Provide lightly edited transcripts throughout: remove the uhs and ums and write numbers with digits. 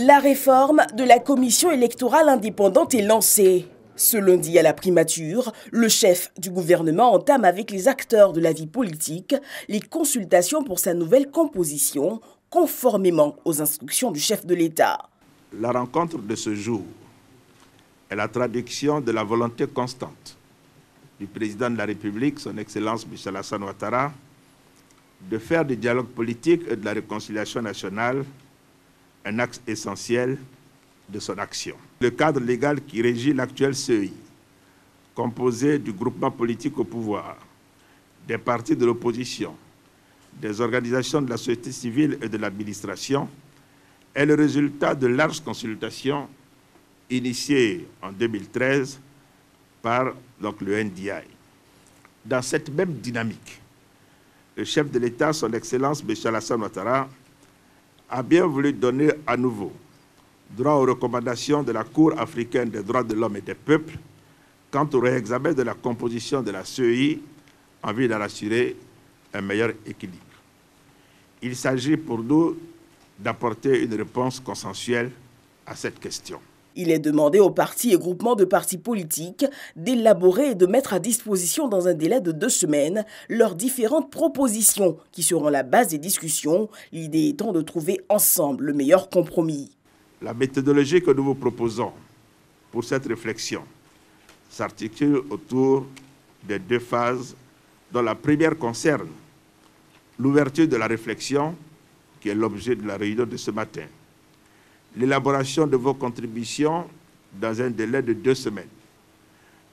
La réforme de la commission électorale indépendante est lancée. Ce lundi à la primature, le chef du gouvernement entame avec les acteurs de la vie politique les consultations pour sa nouvelle composition, conformément aux instructions du chef de l'État. La rencontre de ce jour est la traduction de la volonté constante du président de la République, son Excellence Michel Alassane Ouattara, de faire du dialogue politique et de la réconciliation nationale un axe essentiel de son action. Le cadre légal qui régit l'actuel CEI, composé du groupement politique au pouvoir, des partis de l'opposition, des organisations de la société civile et de l'administration, est le résultat de larges consultations initiées en 2013 par le NDI. Dans cette même dynamique, le chef de l'État, son Excellence Michel Alassane Ouattara, a bien voulu donner à nouveau droit aux recommandations de la Cour africaine des droits de l'homme et des peuples quant au réexamen de la composition de la CEI en vue d'en assurer un meilleur équilibre. Il s'agit pour nous d'apporter une réponse consensuelle à cette question. Il est demandé aux partis et groupements de partis politiques d'élaborer et de mettre à disposition dans un délai de 2 semaines leurs différentes propositions qui seront la base des discussions, l'idée étant de trouver ensemble le meilleur compromis. La méthodologie que nous vous proposons pour cette réflexion s'articule autour des 2 phases dont la première concerne l'ouverture de la réflexion qui est l'objet de la réunion de ce matin. L'élaboration de vos contributions dans un délai de 2 semaines.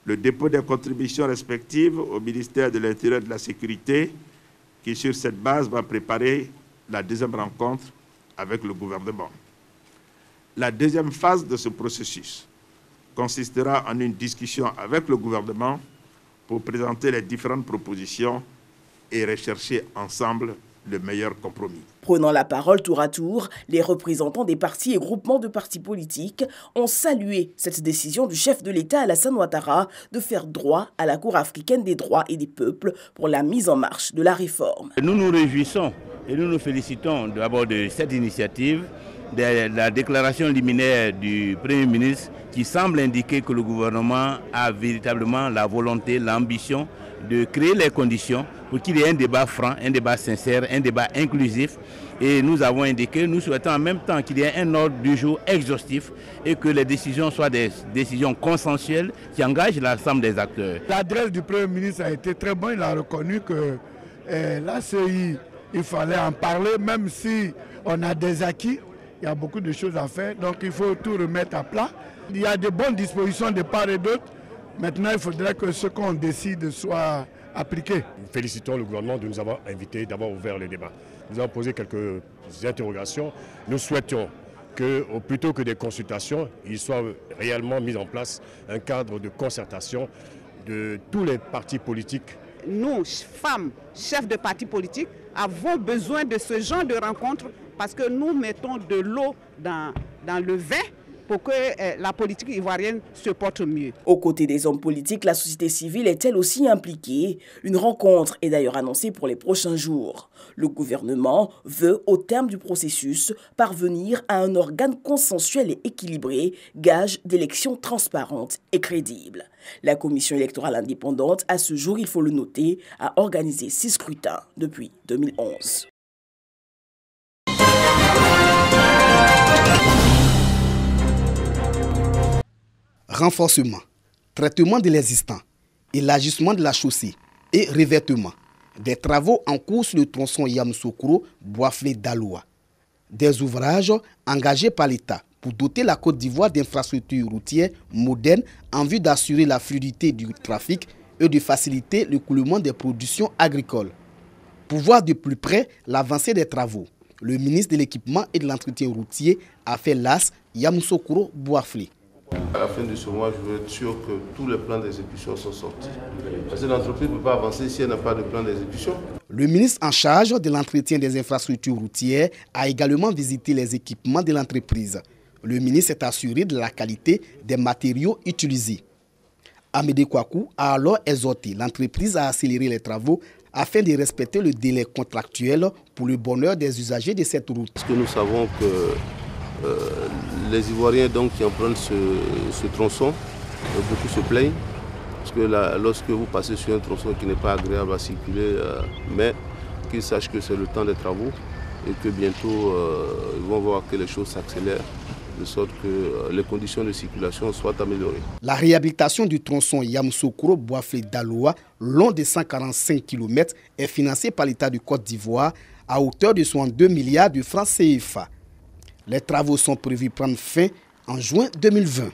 Le dépôt des contributions respectives au ministère de l'Intérieur et de la Sécurité, qui sur cette base va préparer la deuxième rencontre avec le gouvernement. La deuxième phase de ce processus consistera en une discussion avec le gouvernement pour présenter les différentes propositions et rechercher ensemble le meilleur compromis. Prenant la parole tour à tour, les représentants des partis et groupements de partis politiques ont salué cette décision du chef de l'État Alassane Ouattara de faire droit à la Cour africaine des droits et des peuples pour la mise en marche de la réforme. Nous nous réjouissons et nous nous félicitons d'abord de cette initiative, de la déclaration liminaire du Premier ministre qui semble indiquer que le gouvernement a véritablement la volonté, l'ambition de créer les conditions pour qu'il y ait un débat franc, un débat sincère, un débat inclusif. Et nous avons indiqué, nous souhaitons en même temps qu'il y ait un ordre du jour exhaustif et que les décisions soient des décisions consensuelles qui engagent l'ensemble des acteurs. L'adresse du Premier ministre a été très bonne. Il a reconnu que la CEI, il fallait en parler, même si on a des acquis. Il y a beaucoup de choses à faire, donc il faut tout remettre à plat. Il y a de bonnes dispositions de part et d'autre. Maintenant, il faudrait que ce qu'on décide soit appliqué. Nous félicitons le gouvernement de nous avoir invités, d'avoir ouvert le débat. Nous avons posé quelques interrogations. Nous souhaitons que, plutôt que des consultations, il soit réellement mis en place un cadre de concertation de tous les partis politiques. Nous, femmes, chefs de partis politiques, avons besoin de ce genre de rencontres parce que nous mettons de l'eau dans le vin pour que la politique ivoirienne se porte mieux. Aux côtés des hommes politiques, la société civile est elle aussi impliquée. Une rencontre est d'ailleurs annoncée pour les prochains jours. Le gouvernement veut, au terme du processus, parvenir à un organe consensuel et équilibré, gage d'élections transparentes et crédibles. La commission électorale indépendante, à ce jour, il faut le noter, a organisé 6 scrutins depuis 2011. Renforcement, traitement de l'existant, élargissement de la chaussée et revêtement. Des travaux en cours sur le tronçon Yamoussoukro-Boisflé-Daloa. Des ouvrages engagés par l'État pour doter la Côte d'Ivoire d'infrastructures routières modernes en vue d'assurer la fluidité du trafic et de faciliter l'écoulement des productions agricoles. Pour voir de plus près l'avancée des travaux, le ministre de l'Équipement et de l'Entretien routier a fait l'AS Yamoussoukro-Boisflé. À la fin de ce mois, je veux être sûr que tous les plans d'exécution sont sortis. Parce que l'entreprise ne peut pas avancer si elle n'a pas de plan d'exécution. Le ministre en charge de l'entretien des infrastructures routières a également visité les équipements de l'entreprise. Le ministre s'est assuré de la qualité des matériaux utilisés. Amédée Kouakou a alors exhorté l'entreprise à accélérer les travaux afin de respecter le délai contractuel pour le bonheur des usagers de cette route. Parce que nous savons que Les Ivoiriens donc, qui empruntent ce tronçon, beaucoup se plaignent. Parce que là, lorsque vous passez sur un tronçon qui n'est pas agréable à circuler, mais qu'ils sachent que c'est le temps des travaux et que bientôt ils vont voir que les choses s'accélèrent, de sorte que les conditions de circulation soient améliorées. La réhabilitation du tronçon Yamoussoukro-Boissé-Daloa, long de 145 km, est financée par l'État de Côte d'Ivoire à hauteur de 62 milliards de francs CFA. Les travaux sont prévus prendre fin en juin 2020.